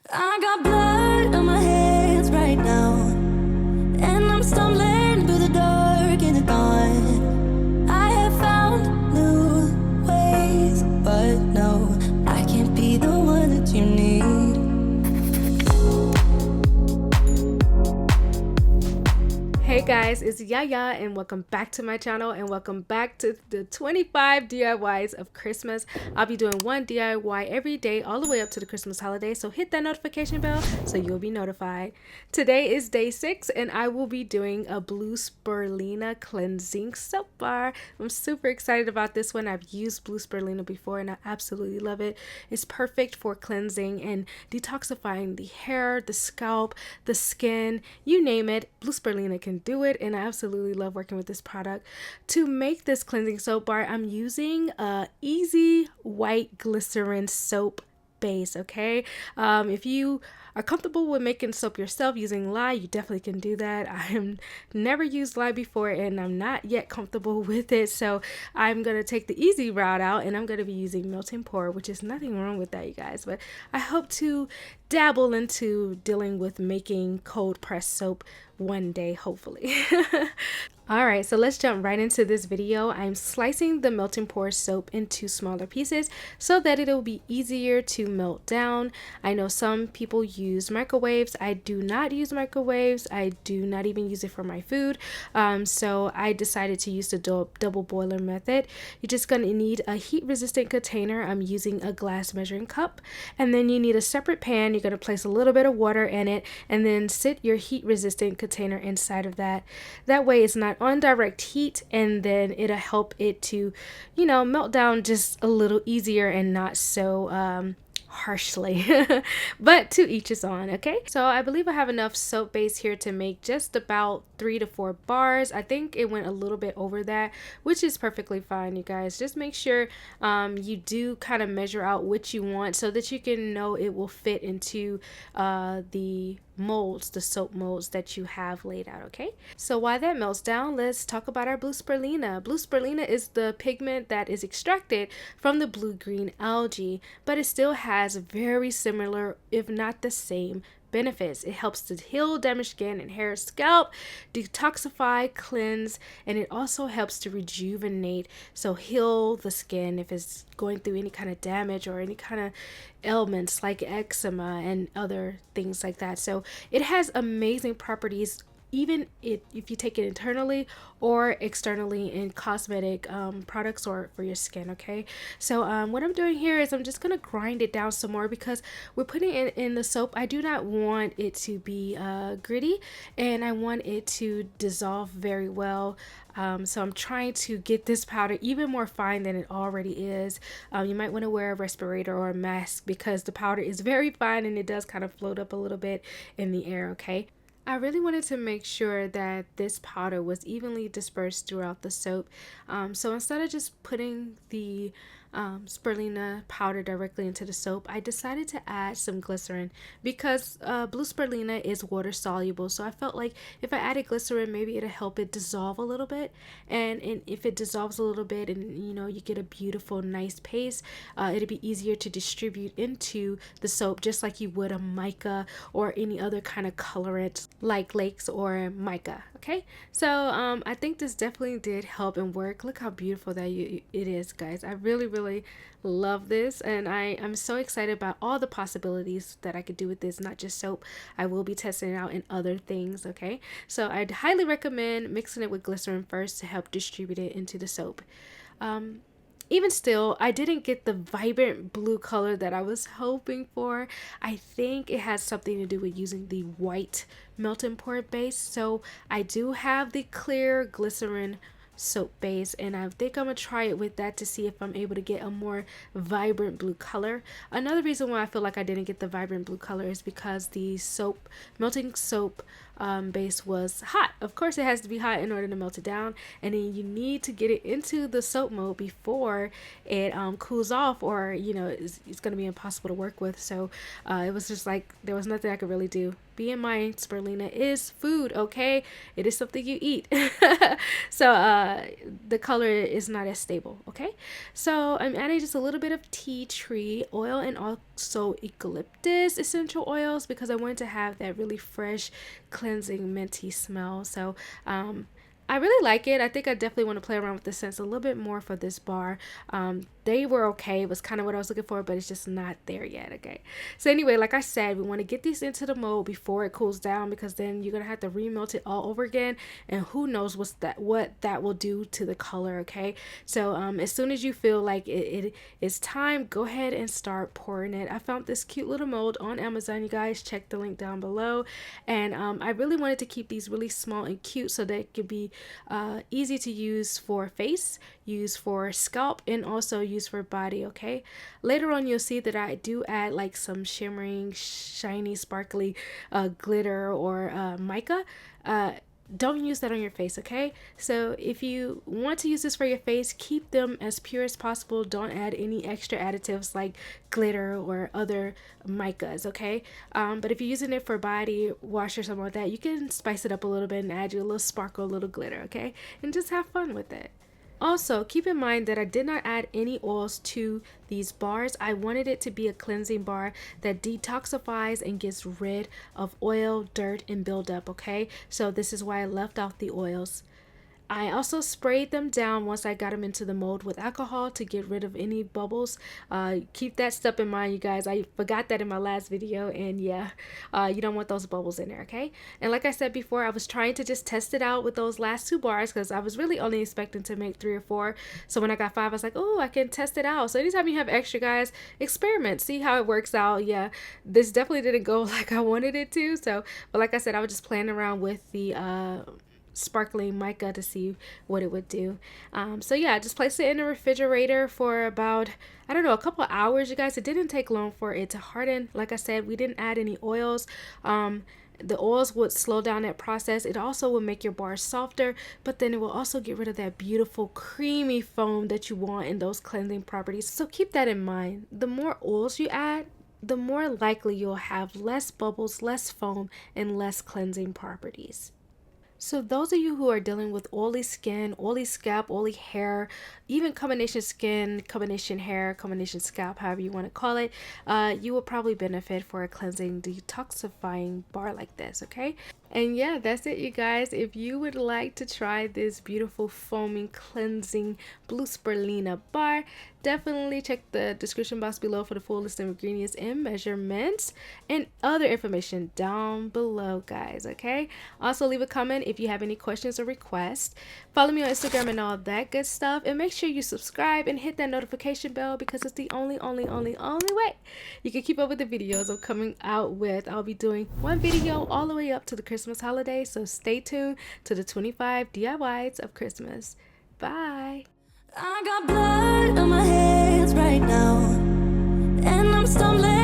I got blood on my hands right now, and I'm stumbling through the dark in the dawn. I have found new ways, but no, I can't be the one that you need. Hey guys, it's Yaya and welcome back to my channel and welcome back to the 25 DIYs of Christmas. I'll be doing one DIY every day all the way up to the Christmas holiday, so hit that notification bell so you'll be notified. Today is day 6 and I will be doing a blue spirulina cleansing soap bar. I'm super excited about this one. I've used blue spirulina before and I absolutely love it. It's perfect for cleansing and detoxifying the hair, the scalp, the skin, you name it. Blue spirulina can do it, and I absolutely love working with this product. To make this cleansing soap bar, I'm using a easy white glycerin soap base. Okay, if you are comfortable with making soap yourself using lye, you definitely can do that. I have never used lye before and I'm not yet comfortable with it, so I'm gonna take the easy route out and I'm gonna be using melting pour, which is nothing wrong with that, you guys, but I hope to dabble into dealing with making cold pressed soap one day, hopefully. Alright, so let's jump right into this video. I'm slicing the melting pour soap into smaller pieces so that it'll be easier to melt down. I know some people use microwaves. I do not use microwaves. I do not even use it for my food. So I decided to use the double boiler method. You're just going to need a heat resistant container. I'm using a glass measuring cup. And then you need a separate pan. You're going to place a little bit of water in it and then sit your heat resistant container inside of that. That way it's not on direct heat, and then it'll help it to, melt down just a little easier and not so harshly. But to each his own. Okay, so I believe I have enough soap base here to make just about 3 to 4 bars. I think it went a little bit over that, which is perfectly fine, you guys. Just make sure you do kind of measure out what you want so that you can know it will fit into the molds, the soap molds that you have laid out. Okay, so while that melts down, let's talk about our blue spirulina. Blue spirulina is the pigment that is extracted from the blue-green algae, but it still has very similar, if not the same, benefits. It helps to heal damaged skin and hair, scalp, detoxify, cleanse, and it also helps to rejuvenate, so heal the skin if it's going through any kind of damage or any kind of ailments like eczema and other things like that. So it has amazing properties, even if you take it internally or externally in cosmetic products or for your skin. Okay, so what I'm doing here is I'm just gonna grind it down some more because we're putting it in the soap. I do not want it to be gritty, and I want it to dissolve very well. So I'm trying to get this powder even more fine than it already is. You might want to wear a respirator or a mask because the powder is very fine and it does kind of float up a little bit in the air. Okay, I really wanted to make sure that this powder was evenly dispersed throughout the soap. So instead of just putting the spirulina powder directly into the soap, I decided to add some glycerin because blue spirulina is water soluble. So I felt like if I added glycerin, maybe it'll help it dissolve a little bit. And if it dissolves a little bit and you get a beautiful, nice paste, it'll be easier to distribute into the soap just like you would a mica or any other kind of colorant like lakes or mica. Okay, so I think this definitely did help and work. Look how beautiful that it is, guys. I really love this, and I'm so excited about all the possibilities that I could do with this, not just soap. I will be testing it out in other things. Okay, so I'd highly recommend mixing it with glycerin first to help distribute it into the soap. Even still, I didn't get the vibrant blue color that I was hoping for. I think it has something to do with using the white melting pour base. So I do have the clear glycerin soap base, and I think I'm gonna try it with that to see if I'm able to get a more vibrant blue color. Another reason why I feel like I didn't get the vibrant blue color is because the melting soap base was hot. Of course, it has to be hot in order to melt it down, and then you need to get it into the soap mode before it cools off, or it's going to be impossible to work with. So it was just like there was nothing I could really do. Be in mind, spirulina is food, okay? It is something you eat. So the color is not as stable, okay? So I'm adding just a little bit of tea tree oil and also eucalyptus essential oils because I wanted to have that really fresh, cleansing, minty smell. So I really like it. I think I definitely want to play around with the scents a little bit more for this bar. They were okay. It was kind of what I was looking for, but it's just not there yet, okay? So anyway, like I said, we want to get these into the mold before it cools down because then you're going to have to remelt it all over again, and who knows what that will do to the color, okay? So as soon as you feel like it is time, go ahead and start pouring it. I found this cute little mold on Amazon, you guys. Check the link down below. And I really wanted to keep these really small and cute so that it could be easy to use for face, use for scalp, and also use for body, okay? Later on, you'll see that I do add like some shimmering, shiny, sparkly glitter or mica. Don't use that on your face, okay? So if you want to use this for your face, keep them as pure as possible. Don't add any extra additives like glitter or other micas, okay? But if you're using it for body wash or something like that, you can spice it up a little bit and add you a little sparkle, a little glitter, okay? And just have fun with it. Also, keep in mind that I did not add any oils to these bars. I wanted it to be a cleansing bar that detoxifies and gets rid of oil, dirt, and buildup, okay? So this is why I left out the oils. I also sprayed them down once I got them into the mold with alcohol to get rid of any bubbles. Keep that stuff in mind, you guys. I forgot that in my last video, and yeah, you don't want those bubbles in there, okay? And like I said before, I was trying to just test it out with those last 2 bars because I was really only expecting to make 3 or 4. So when I got 5, I was like, oh, I can test it out. So anytime you have extra, guys, experiment, see how it works out. Yeah, this definitely didn't go like I wanted it to. So, but like I said, I was just playing around with the sparkling mica to see what it would do. So yeah, just place it in the refrigerator for about, I don't know, a couple of hours, you guys. It didn't take long for it to harden. Like I said, we didn't add any oils. The oils would slow down that process. It also will make your bars softer, but then it will also get rid of that beautiful creamy foam that you want in those cleansing properties. So keep that in mind. The more oils you add, the more likely you'll have less bubbles, less foam, and less cleansing properties. So those of you who are dealing with oily skin, oily scalp, oily hair, even combination skin, combination hair, combination scalp, however you want to call it, you will probably benefit for a cleansing, detoxifying bar like this, okay? And yeah, that's it, you guys. If you would like to try this beautiful foaming, cleansing blue spirulina bar, definitely check the description box below for the full list of ingredients and measurements and other information down below, guys, okay? Also, leave a comment if you have any questions or requests. Follow me on Instagram and all that good stuff. And make sure you subscribe and hit that notification bell because it's the only way you can keep up with the videos I'm coming out with. I'll be doing 1 video all the way up to the Christmas holiday, so stay tuned to the 25 DIYs of Christmas. Bye. I got blood on my hands right now, and I'm stumbling